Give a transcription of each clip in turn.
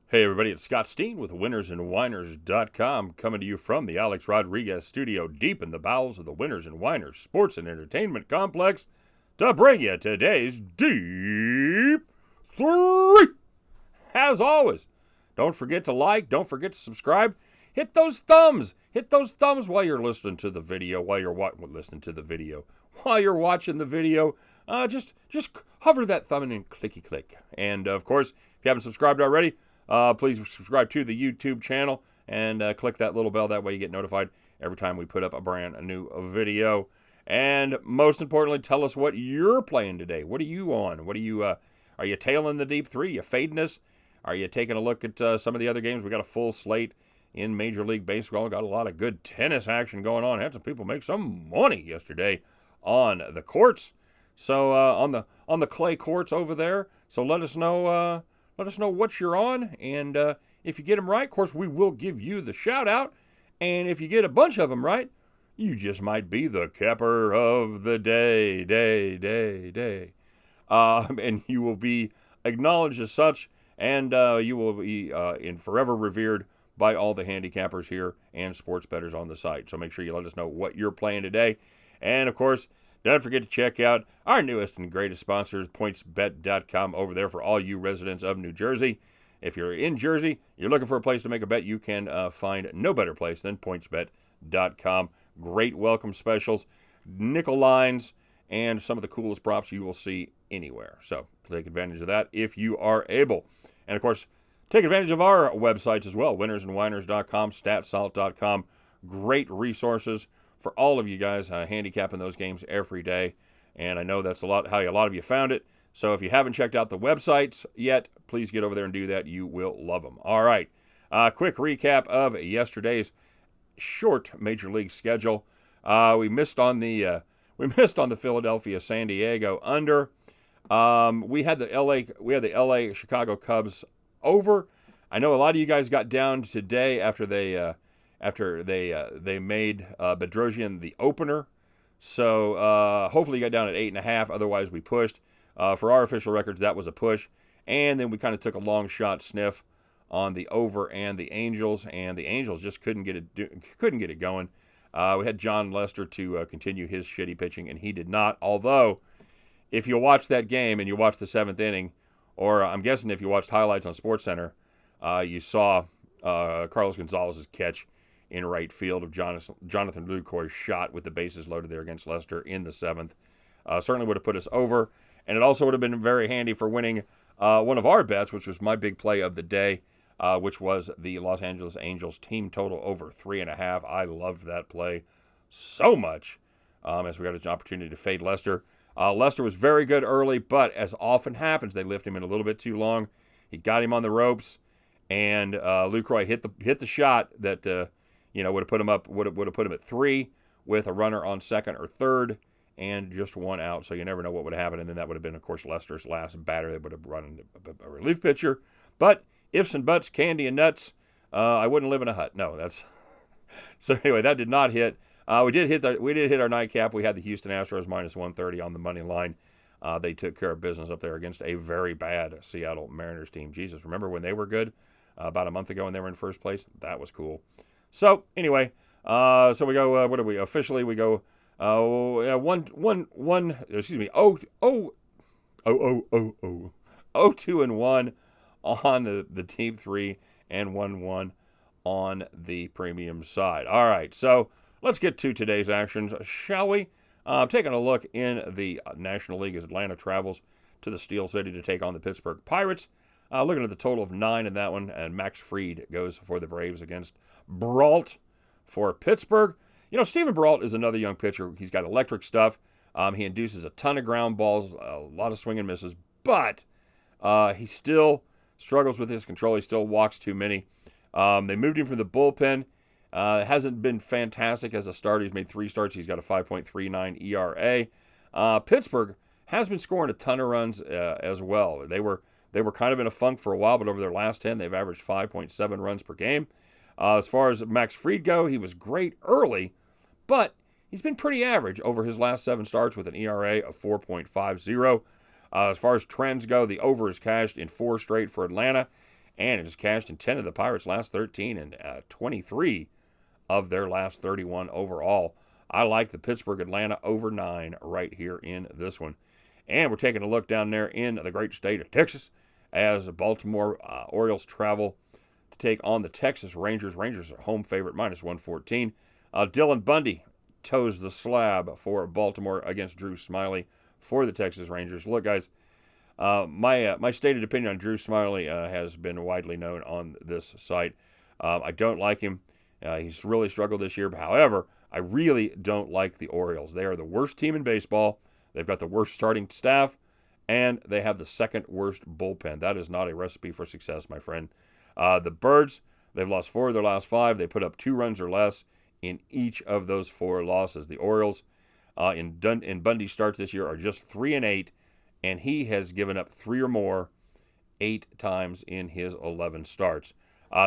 Hey everybody, it's Scott Steen with winnersandwhiners.com coming to you from the Alex Rodriguez studio deep in the bowels of the Winners and Whiners Sports and Entertainment Complex to bring you today's Deep 3. As always, don't forget to like, don't forget to subscribe. Hit those thumbs while you're listening to the video, while you're watching the video. Just hover that thumb and clicky click. And of course, if you haven't subscribed already, please subscribe to the YouTube channel and click that little bell. That way you get notified every time we put up a brand new video. And most importantly, tell us what you're playing today. What are you on? What are you? Are you tailing the Deep 3? You fading us? Are you taking a look at some of the other games? We got a full slate in Major League Baseball. Got a lot of good tennis action going on. Had some people make some money yesterday on the courts. So on the clay courts over there. So let us know. Let us know what you're on, and if you get them right, of course, we will give you the shout-out. And if you get a bunch of them right, you just might be the capper of the day. And you will be acknowledged as such, and you will be forever revered by all the handicappers here and sports bettors on the site. So make sure you let us know what you're playing today. And, of course, don't forget to check out our newest and greatest sponsor, PointsBet.com, over there for all you residents of New Jersey. If you're in Jersey, you're looking for a place to make a bet, you can find no better place than PointsBet.com. Great welcome specials, nickel lines, and some of the coolest props you will see anywhere. So take advantage of that if you are able. And, of course, take advantage of our websites as well, winnersandwhiners.com, statsalt.com. Great resources for all of you guys handicapping those games every day. And I know that's how a lot of you found it. So if you haven't checked out the websites yet, please get over there and do that. You will love them. All right. Quick recap of yesterday's short Major League schedule. We missed on the Philadelphia San Diego under. We had the LA Chicago Cubs over. I know a lot of you guys got down today after they made Bedrosian the opener. So hopefully you got down at 8.5. Otherwise, we pushed. For our official records, that was a push. And then we kind of took a long shot sniff on the over and the Angels just couldn't get it going. We had Jon Lester to continue his shitty pitching, and he did not. Although, if you watch that game and you watch the seventh inning, or I'm guessing if you watched highlights on SportsCenter, you saw Carlos Gonzalez's catch in right field of Jonathan Lucroy's shot with the bases loaded there against Lester in the seventh. Certainly would have put us over, and it also would have been very handy for winning one of our bets, which was my big play of the day, which was the Los Angeles Angels team total over 3.5. I loved that play so much as we got an opportunity to fade Lester. Lester was very good early, but as often happens, they lift him in a little bit too long. He got him on the ropes, and Lucroy hit the shot that would have put him up, would have put him at 3 with a runner on second or third, and just one out. So you never know what would happen. And then that would have been, of course, Lester's last batter. They would have run a relief pitcher. But ifs and buts, candy and nuts, I wouldn't live in a hut. No, that's so. Anyway, that did not hit. We did hit our nightcap. We had the Houston Astros minus 130 on the money line. They took care of business up there against a very bad Seattle Mariners team. Jesus, remember when they were good about a month ago and they were in first place? That was cool. So anyway, so we go. What are we officially? We go. 2-1 on the Deep 3 and 1-1 on the premium side. All right, so let's get to today's actions, shall we? Taking a look in the National League as Atlanta travels to the Steel City to take on the Pittsburgh Pirates. Looking at the total of 9 in that one, and Max Fried goes for the Braves against Brault for Pittsburgh. You know, Steven Brault is another young pitcher. He's got electric stuff. He induces a ton of ground balls, a lot of swing and misses, but he still struggles with his control. He still walks too many. They moved him from the bullpen. Hasn't been fantastic as a starter. He's made 3 starts. He's got a 5.39 ERA. Pittsburgh has been scoring a ton of runs as well. They were kind of in a funk for a while, but over their last 10, they've averaged 5.7 runs per game. As far as Max Fried go, he was great early, but he's been pretty average over his last 7 starts with an ERA of 4.50. As far as trends go, the over is cashed in 4 straight for Atlanta, and it has cashed in 10 of the Pirates' last 13 and 23 of their last 31 overall. I like the Pittsburgh-Atlanta over 9 right here in this one. And we're taking a look down there in the great state of Texas as the Baltimore Orioles travel to take on the Texas Rangers. Rangers are home favorite, -114. Dylan Bundy toes the slab for Baltimore against Drew Smyly for the Texas Rangers. Look, guys, my stated opinion on Drew Smyly has been widely known on this site. I don't like him. He's really struggled this year. However, I really don't like the Orioles. They are the worst team in baseball. They've got the worst starting staff, and they have the second worst bullpen. That is not a recipe for success, my friend. The Birds, they've lost 4 of their last 5. They put up 2 runs or less in each of those 4 losses. The Orioles in Bundy starts this year are just 3-8, and he has given up 3 or more 8 times in his 11 starts.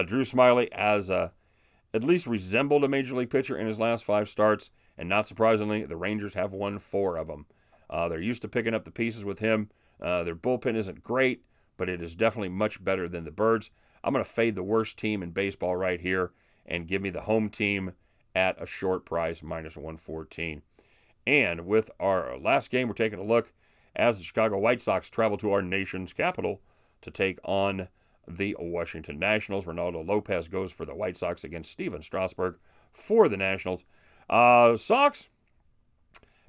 Drew Smyly has at least resembled a major league pitcher in his last 5 starts, and not surprisingly, the Rangers have won 4 of them. They're used to picking up the pieces with him. Their bullpen isn't great, but it is definitely much better than the Birds. I'm going to fade the worst team in baseball right here and give me the home team at a short price, -114. And with our last game, we're taking a look as the Chicago White Sox travel to our nation's capital to take on the Washington Nationals. Ronaldo Lopez goes for the White Sox against Steven Strasburg for the Nationals. Sox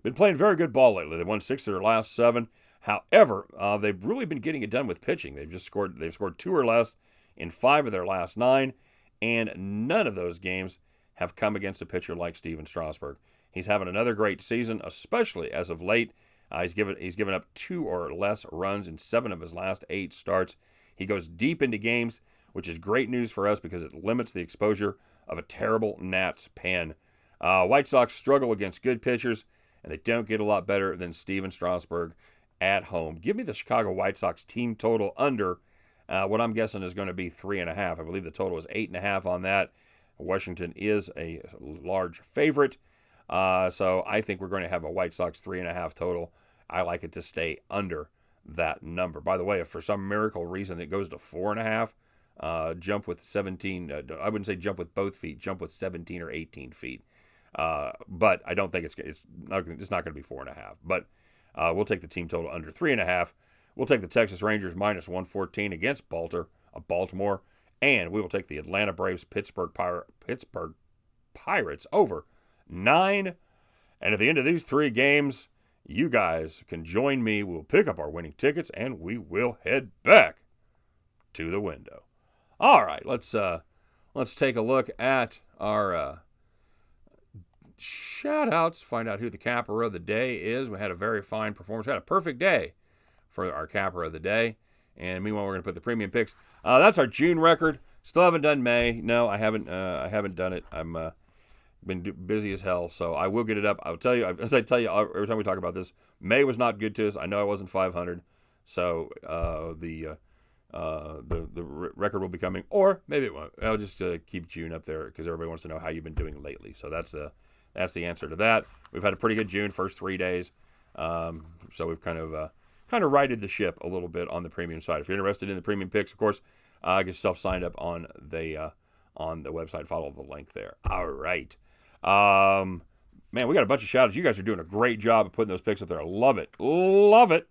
been playing very good ball lately. They've won 6 of their last 7. However, they've really been getting it done with pitching. They've scored 2 or less in 5 of their last 9, and none of those games have come against a pitcher like Steven Strasburg. He's having another great season, especially as of late. He's given up 2 or less runs in 7 of his last 8 starts. He goes deep into games, which is great news for us because it limits the exposure of a terrible Nats pen. White Sox struggle against good pitchers, and they don't get a lot better than Steven Strasburg at home. Give me the Chicago White Sox team total under what I'm guessing is going to be 3.5. I believe the total is 8.5 on that. Washington is a large favorite, so I think we're going to have a White Sox 3.5 total. I like it to stay under that number. By the way, if for some miracle reason it goes to 4.5, jump with 17. I wouldn't say jump with both feet. Jump with 17 or 18 feet. But I don't think it's not going to be 4.5. But we'll take the team total under 3.5. We'll take the Texas Rangers -114 against Baltimore, and we will take the Atlanta Braves Pittsburgh Pirates over 9. And at the end of these 3 games, you guys can join me. We'll pick up our winning tickets, and we will head back to the window. All right, let's take a look at our shout-outs, find out who the capper of the day is. We had a very fine performance. We had a perfect day for our capper of the day. And meanwhile, we're going to put the premium picks. That's our June record. Still haven't done May. No, I haven't done it. I'm been busy as hell, so I will get it up. I'll tell you, as I tell you every time we talk about this, May was not good to us. I know I wasn't 500, so the record will be coming, or maybe it won't. I'll just keep June up there because everybody wants to know how you've been doing lately. So that's the answer to that. We've had a pretty good June first 3 days, so we've kind of righted the ship a little bit on the premium side. If you're interested in the premium picks, of course, get yourself signed up on the website. Follow the link there. All right. Man, we got a bunch of shout-outs. You guys are doing a great job of putting those picks up there. I love it. Love it.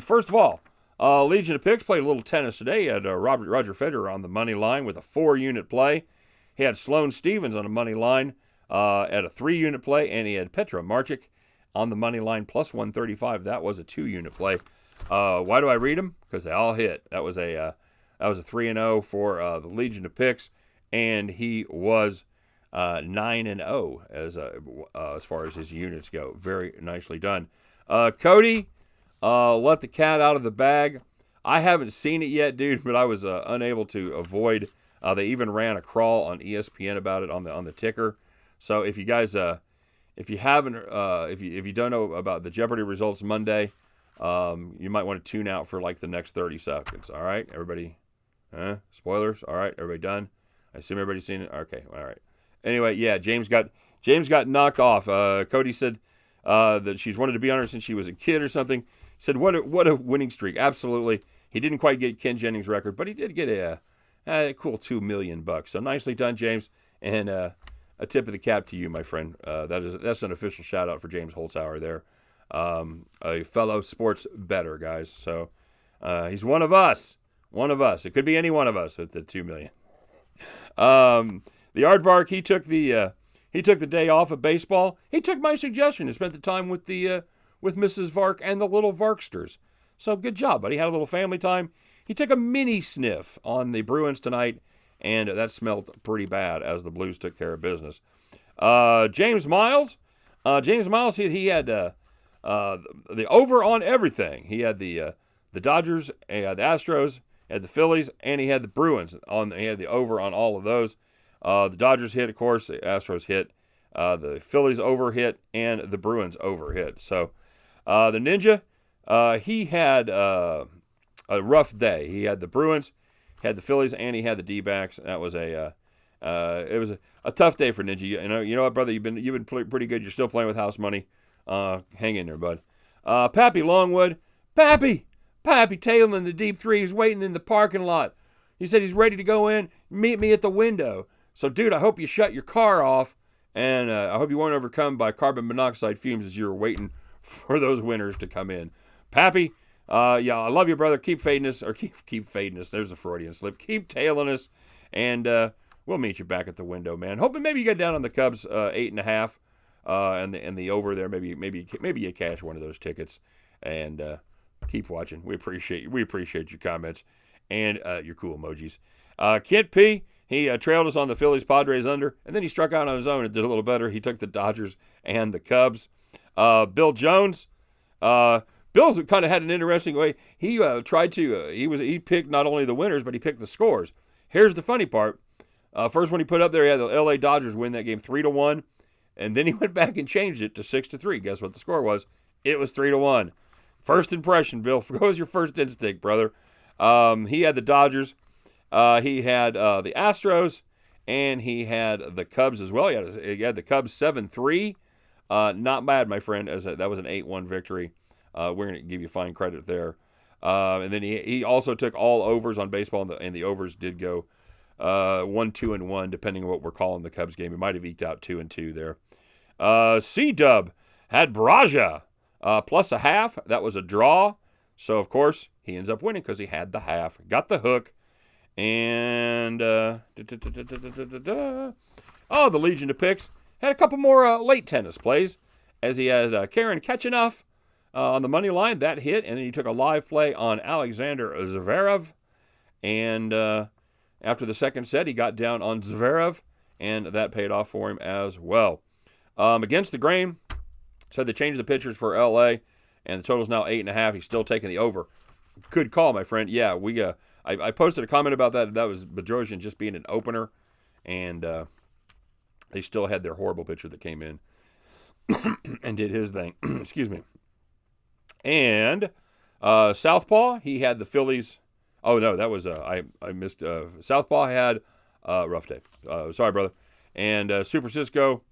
First of all, Legion of Picks played a little tennis today. He had Roger Federer on the money line with a 4-unit play. He had Sloane Stephens on the money line at a 3-unit play, and he had Petra Martic on the money line plus 135. That was a 2-unit play. Why do I read them? Because they all hit. That was a 3-0 for the Legion of Picks, and he was 9-0 as far as his units go. Very nicely done. Cody, let the cat out of the bag. I haven't seen it yet, dude, but I was unable to avoid. They even ran a crawl on ESPN about it on the ticker. So if you guys, if you don't know about the Jeopardy results Monday, you might want to tune out for like the next 30 seconds. All right, everybody. Spoilers. All right, everybody done. I assume everybody's seen it. Okay, all right. Anyway, yeah, James got knocked off. Cody said that she's wanted to be on her since she was a kid or something. Said, what a winning streak. Absolutely. He didn't quite get Ken Jennings' record, but he did get a cool $2 million. So nicely done, James. And a tip of the cap to you, my friend. That's an official shout out for James Holzhauer there. A fellow sports bettor, guys. So he's one of us. One of us. It could be any one of us at the $2 million. The aardvark, he took the day off of baseball. He took my suggestion and spent the time with Mrs. Vark and the little Varksters. So good job, buddy. Had a little family time. He took a mini sniff on the Bruins tonight, and that smelled pretty bad as the Blues took care of business. James Miles, he had the over on everything. He had the Dodgers, he had the Astros, he had the Phillies, and he had the Bruins. He had the over on all of those. The Dodgers hit, of course. The Astros hit. The Phillies over hit, and the Bruins over hit. So the Ninja, he had a rough day. He had the Bruins, had the Phillies, and he had the D-backs. That was it was a tough day for Ninja. You know what, brother? You've been pretty good. You're still playing with house money. Hang in there, bud. Pappy Longwood, Pappy tailing the Deep-3. He's waiting in the parking lot. He said he's ready to go in, meet me at the window. So, dude, I hope you shut your car off, and I hope you weren't overcome by carbon monoxide fumes as you were waiting for those winners to come in. Pappy, yeah, I love you, brother. Keep fading us, or keep fading us. There's a Freudian slip. Keep tailing us, and we'll meet you back at the window, man. Hoping maybe you get down on the Cubs 8.5, and the over there. Maybe you cash one of those tickets, and keep watching. We appreciate your comments and your cool emojis. Kent P, he trailed us on the Phillies Padres under, and then he struck out on his own and did a little better. He took the Dodgers and the Cubs. Bill Jones, Bill's kind of had an interesting way. He he picked not only the winners, but he picked the scores. Here's the funny part. First one he put up there, he had the L.A. Dodgers win that game 3-1, and then he went back and changed it to 6-3. Guess what the score was? It was 3-1. First impression, Bill. What was your first instinct, brother? He had the Dodgers. He had the Astros, and he had the Cubs as well. He had the Cubs 7-3. Not bad, my friend. That was an 8-1 victory. We're going to give you fine credit there. And then he also took all overs on baseball, and the overs did go 1-2-1, depending on what we're calling the Cubs game. It might have eked out 2-2 there. C-Dub had Braja plus a half. That was a draw. So, of course, he ends up winning because he had the half. Got the hook. And, the Legion of Picks had a couple more late tennis plays, as he had Karen Khachanov on the money line. That hit, and then he took a live play on Alexander Zverev. And after the second set, he got down on Zverev, and that paid off for him as well. Against the grain, said they changed the pitchers for L.A., and the total's now 8.5. He's still taking the over. Good call, my friend. Yeah, I posted a comment about that. That was Bedrosian just being an opener, and they still had their horrible pitcher that came in and did his thing. Excuse me. And Southpaw, he had the Phillies. Oh, no, that was I missed. Southpaw had rough day. Sorry, brother. And Super Cisco,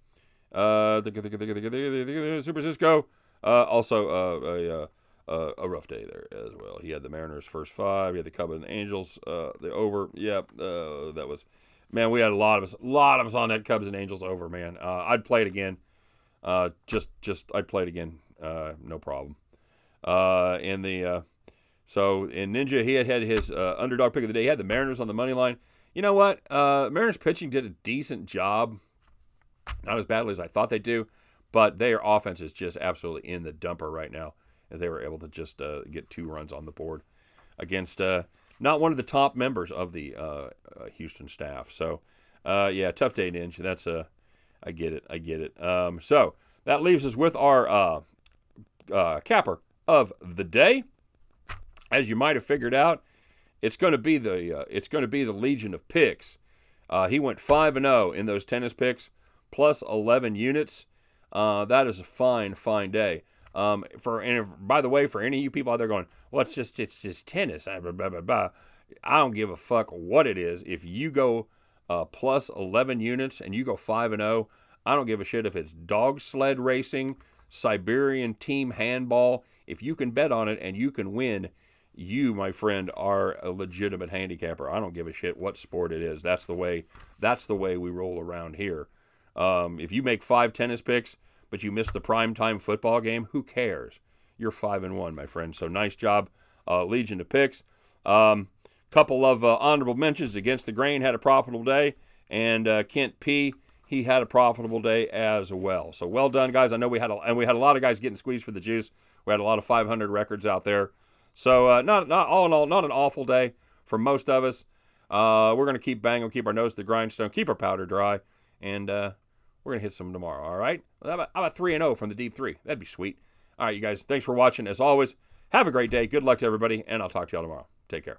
Super Cisco, also a rough day there as well. He had the Mariners first 5. He had the Cubs and the Angels. The over. Yep. That was, man. We had a lot of us on that Cubs and Angels over, man. I'd play it again. I'd play it again. No problem. So in Ninja, he had his underdog pick of the day. He had the Mariners on the money line. You know what? Mariners pitching did a decent job. Not as badly as I thought they'd do, but their offense is just absolutely in the dumper right now, as they were able to just get 2 runs on the board against not one of the top members of the Houston staff. So, yeah, tough day, Ninja. That's I get it. So that leaves us with our capper of the day. As you might have figured out, it's going to be the Legion of Picks. He went 5-0 in those tennis picks, plus 11 units. That is a fine day. By the way, for any of you people out there going, well, it's just tennis. I don't give a fuck what it is. If you go plus 11 units and you go 5-0, I don't give a shit if it's dog sled racing, Siberian team handball. If you can bet on it and you can win, you, my friend, are a legitimate handicapper. I don't give a shit what sport it is. That's the way we roll around here. If you make 5 tennis picks, but you miss the primetime football game, who cares? You're 5-1, my friend. So nice job, Legion of Picks. Couple of honorable mentions. Against the Grain had a profitable day, and Kent P, he had a profitable day as well. So well done, guys. I know we had a lot of guys getting squeezed for the juice. We had a lot of 500 records out there. So not all in all, not an awful day for most of us. We're gonna keep banging, keep our nose to the grindstone, keep our powder dry, and we're gonna hit some tomorrow. All right? How about 3-0 from the Deep-3? That'd be sweet. All right, you guys. Thanks for watching. As always, have a great day. Good luck to everybody, and I'll talk to y'all tomorrow. Take care.